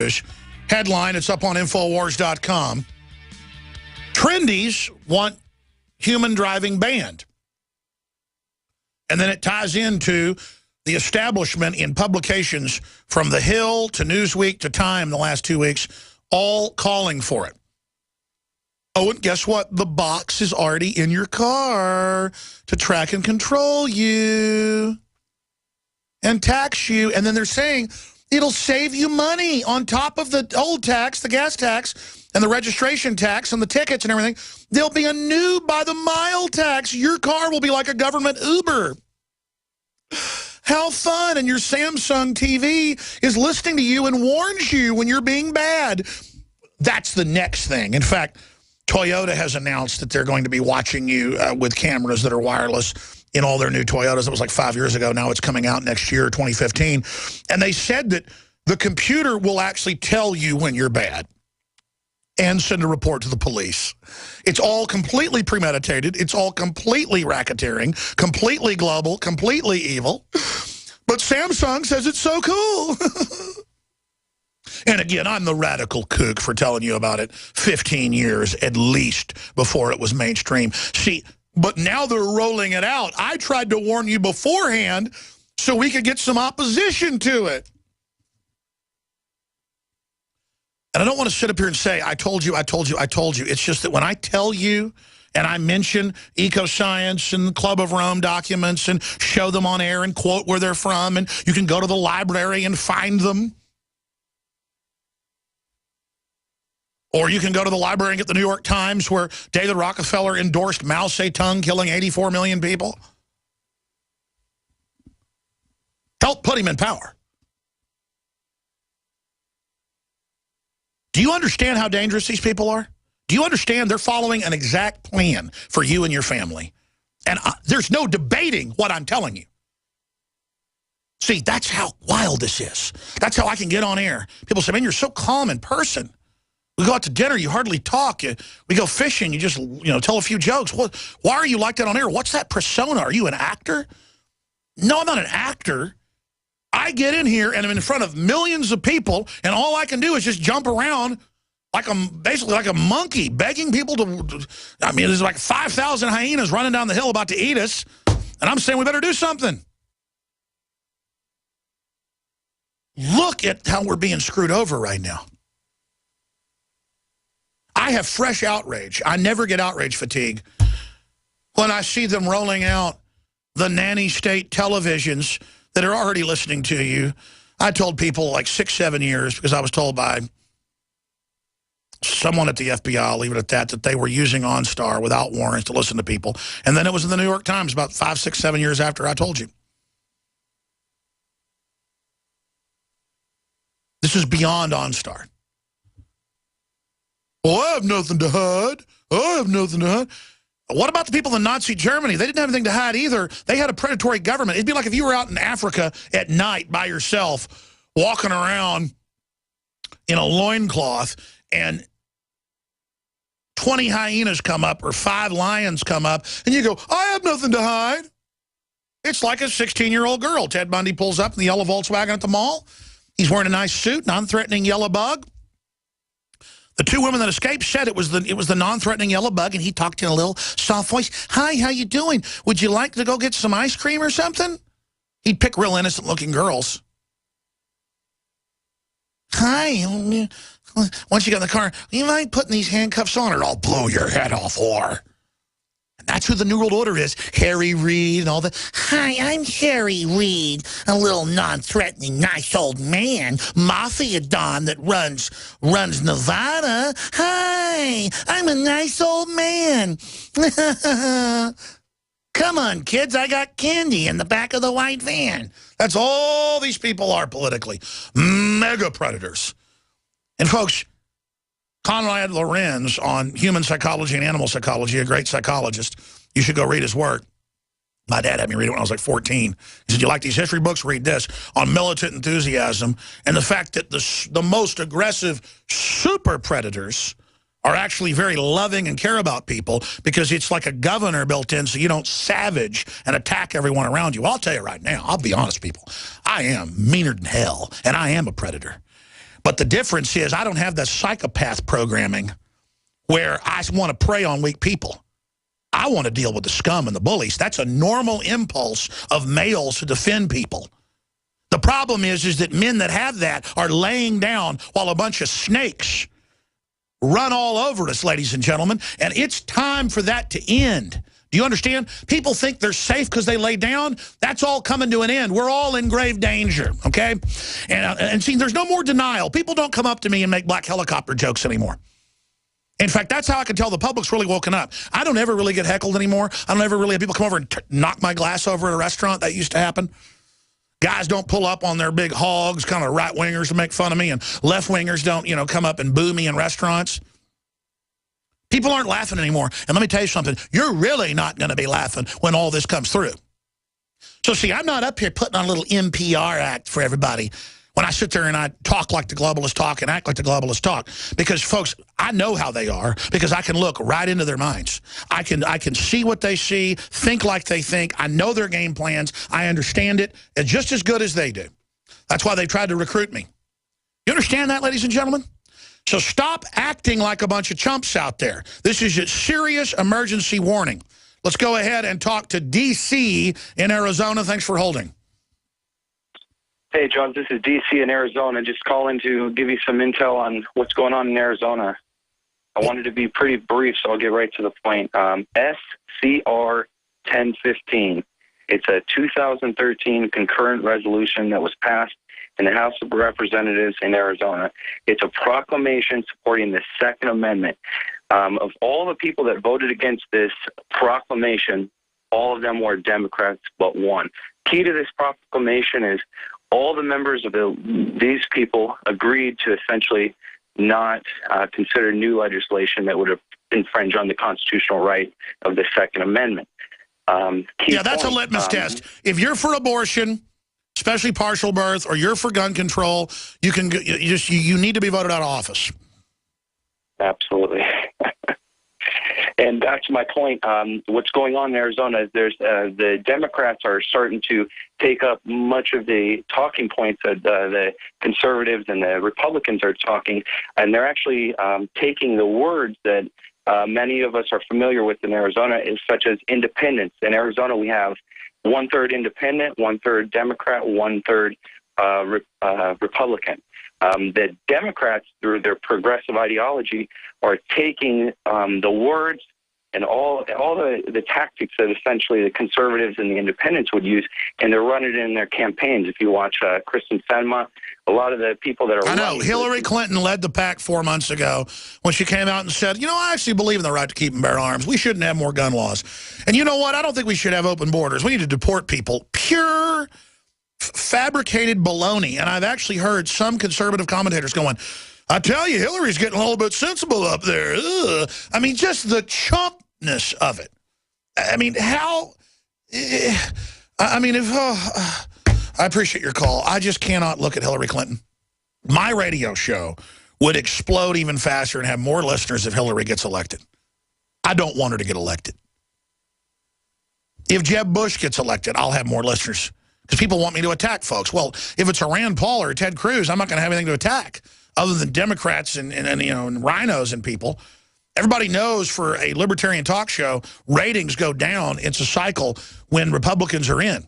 News. Headline, it's up on Infowars.com. Trendies want human driving banned. And then it ties into the establishment in publications from The Hill to Newsweek to Time the last 2 weeks, all calling for it. Oh, and guess what? The box is already in your car to track and control you and tax you. And then they're saying it'll save you money on top of the old tax, the gas tax, and the registration tax, and the tickets and everything. There'll be a new by-the-mile tax. Your car will be like a government Uber. How fun. And your Samsung TV is listening to you and warns you when you're being bad. That's the next thing. In fact, Toyota has announced that they're going to be watching you with cameras that are wireless in all their new Toyotas. It was like 5 years ago. Now it's coming out next year, 2015. And they said that the computer will actually tell you when you're bad and send a report to the police. It's all completely premeditated. It's all completely racketeering, completely global, completely evil. But Samsung says it's so cool. And again, I'm the radical kook for telling you about it 15 years at least before it was mainstream. See, but now they're rolling it out. I tried to warn you beforehand so we could get some opposition to it. And I don't want to sit up here and say, I told you, I told you, I told you. It's just that when I tell you and I mention EcoScience and the Club of Rome documents and show them on air and quote where they're from, and you can go to the library and find them. Or you can go to the library and get the New York Times where David Rockefeller endorsed Mao Zedong killing 84 million people. Help put him in power. Do you understand how dangerous these people are? Do you understand they're following an exact plan for you and your family? And there's no debating what I'm telling you. See, that's how wild this is. That's how I can get on air. People say, man, you're so calm in person. We go out to dinner, you hardly talk. We go fishing, you just tell a few jokes. Why are you like that on air? What's that persona? Are you an actor? No, I'm not an actor. I get in here and I'm in front of millions of people, and all I can do is just jump around like basically like a monkey, begging people to. I mean, there's like 5,000 hyenas running down the hill about to eat us, and I'm saying we better do something. Look at how we're being screwed over right now. I have fresh outrage. I never get outrage fatigue when I see them rolling out the nanny state televisions that are already listening to you. I told people like 6, 7 years, because I was told by someone at the FBI, I'll leave it at that they were using OnStar without warrants to listen to people. And then it was in the New York Times about 5, 6, 7 years after I told you. This is beyond OnStar. Well, I have nothing to hide. I have nothing to hide. What about the people in Nazi Germany? They didn't have anything to hide either. They had a predatory government. It'd be like if you were out in Africa at night by yourself, walking around in a loincloth, and 20 hyenas come up or 5 lions come up, and you go, I have nothing to hide. It's like a 16-year-old girl. Ted Bundy pulls up in the yellow Volkswagen at the mall. He's wearing a nice suit, non-threatening yellow bug. The 2 women that escaped said it was the non-threatening yellow bug, and he talked in a little soft voice. Hi, how you doing? Would you like to go get some ice cream or something? He'd pick real innocent-looking girls. Hi. Once you get in the car, you mind putting these handcuffs on or I'll blow your head off, whore. And that's who the New World Order is. Harry Reid and all that. Hi, I'm Harry Reid, a little non-threatening, nice old man, mafia don that runs Nevada. Hi, I'm a nice old man. Come on, kids, I got candy in the back of the white van. That's all these people are politically. Mega predators. And folks, Conrad Lorenz on human psychology and animal psychology, a great psychologist. You should go read his work. My dad had me read it when I was like 14. He said, you like these history books? Read this on militant enthusiasm and the fact that the most aggressive super predators are actually very loving and care about people because it's like a governor built in so you don't savage and attack everyone around you. I'll tell you right now, I'll be honest, people. I am meaner than hell, and I am a predator. But the difference is I don't have that psychopath programming where I want to prey on weak people. I want to deal with the scum and the bullies. That's a normal impulse of males to defend people. The problem is that men that have that are laying down while a bunch of snakes run all over us, ladies and gentlemen, and it's time for that to end. Do you understand? People think they're safe because they lay down. That's all coming to an end. We're all in grave danger, okay? And see, there's no more denial. People don't come up to me and make black helicopter jokes anymore. In fact, that's how I can tell the public's really woken up. I don't ever really get heckled anymore. I don't ever really have people come over and knock my glass over at a restaurant. That used to happen. Guys don't pull up on their big hogs, kind of right-wingers to make fun of me, and left-wingers don't, come up and boo me in restaurants. People aren't laughing anymore. And let me tell you something. You're really not going to be laughing when all this comes through. So, see, I'm not up here putting on a little NPR act for everybody when I sit there and I talk like the globalists talk and act like the globalists talk. Because, folks, I know how they are because I can look right into their minds. I can see what they see, think like they think. I know their game plans. I understand it just as good as they do. That's why they tried to recruit me. You understand that, ladies and gentlemen? So stop acting like a bunch of chumps out there. This is a serious emergency warning. Let's go ahead and talk to D.C. in Arizona. Thanks for holding. Hey, John, this is D.C. in Arizona. Just calling to give you some intel on what's going on in Arizona. I wanted to be pretty brief, so I'll get right to the point. SCR 1015. It's a 2013 concurrent resolution that was passed in the House of Representatives in Arizona. It's a proclamation supporting the Second Amendment. Of all the people that voted against this proclamation, all of them were Democrats but one. Key to this proclamation is all the members of these people agreed to essentially not consider new legislation that would infringe on the constitutional right of the Second Amendment. Yeah, that's a litmus test. If you're for abortion, especially partial birth, or you're for gun control, you need to be voted out of office. Absolutely. And back to my point, what's going on in Arizona is the Democrats are starting to take up much of the talking points that the conservatives and the Republicans are talking, and they're actually taking the words that many of us are familiar with in Arizona, such as independence. In Arizona, we have 1/3 independent, 1/3 Democrat, 1/3 Republican. The Democrats, through their progressive ideology, are taking the words and all the tactics that essentially the conservatives and the independents would use, and they're running it in their campaigns. If you watch Kristen Sinema, a lot of the people that are... I know. Hillary Clinton led the pack 4 months ago when she came out and said, I actually believe in the right to keep and bear arms. We shouldn't have more gun laws. And you know what? I don't think we should have open borders. We need to deport people. Pure fabricated baloney. And I've actually heard some conservative commentators going, I tell you, Hillary's getting a little bit sensible up there. Ugh. I mean, just the chumpness of it. I mean, how... I mean, I appreciate your call. I just cannot look at Hillary Clinton. My radio show would explode even faster and have more listeners if Hillary gets elected. I don't want her to get elected. If Jeb Bush gets elected, I'll have more listeners. Because people want me to attack folks. Well, if it's a Rand Paul or Ted Cruz, I'm not going to have anything to attack other than Democrats and rhinos and people. Everybody knows for a libertarian talk show, ratings go down. It's a cycle when Republicans are in.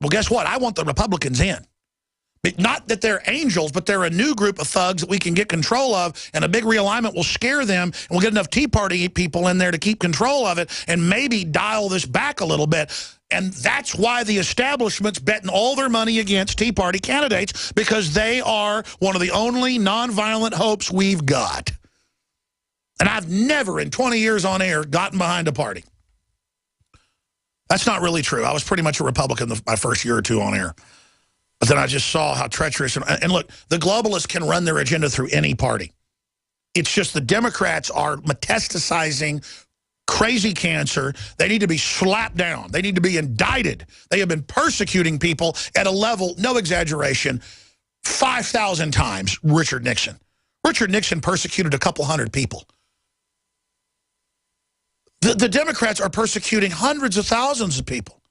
Well, guess what? I want the Republicans in. Not that they're angels, but they're a new group of thugs that we can get control of, and a big realignment will scare them, and we'll get enough Tea Party people in there to keep control of it and maybe dial this back a little bit. And that's why the establishment's betting all their money against Tea Party candidates, because they are one of the only nonviolent hopes we've got. And I've never in 20 years on air gotten behind a party. That's not really true. I was pretty much a Republican my first year or two on air. But then I just saw how treacherous. And look, the globalists can run their agenda through any party. It's just the Democrats are metastasizing crazy cancer. They need to be slapped down. They need to be indicted. They have been persecuting people at a level, no exaggeration, 5,000 times Richard Nixon. Richard Nixon persecuted a couple hundred people. The Democrats are persecuting hundreds of thousands of people.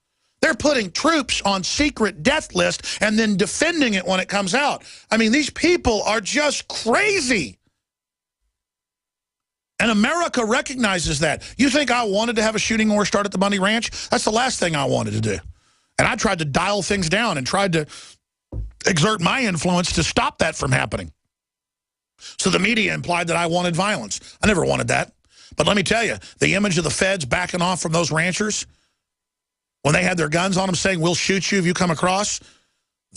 They're putting troops on secret death lists and then defending it when it comes out. I mean, these people are just crazy. And America recognizes that. You think I wanted to have a shooting war start at the Bundy Ranch? That's the last thing I wanted to do. And I tried to dial things down and tried to exert my influence to stop that from happening. So the media implied that I wanted violence. I never wanted that. But let me tell you, the image of the feds backing off from those ranchers, when they had their guns on them saying, we'll shoot you if you come across,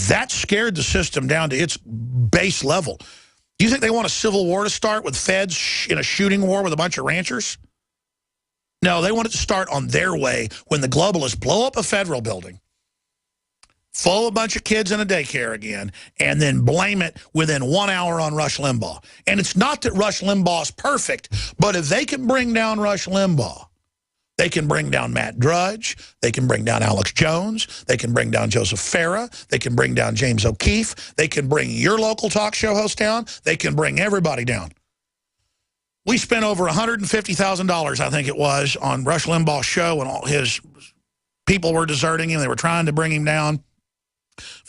that scared the system down to its base level. Do you think they want a civil war to start with feds in a shooting war with a bunch of ranchers? No, they want it to start on their way when the globalists blow up a federal building, full of a bunch of kids in a daycare again, and then blame it within 1 hour on Rush Limbaugh. And it's not that Rush Limbaugh's perfect, but if they can bring down Rush Limbaugh, they can bring down Matt Drudge, they can bring down Alex Jones, they can bring down Joseph Farah, they can bring down James O'Keefe, they can bring your local talk show host down, they can bring everybody down. We spent over $150,000, I think it was, on Rush Limbaugh's show, and all his people were deserting him. They were trying to bring him down for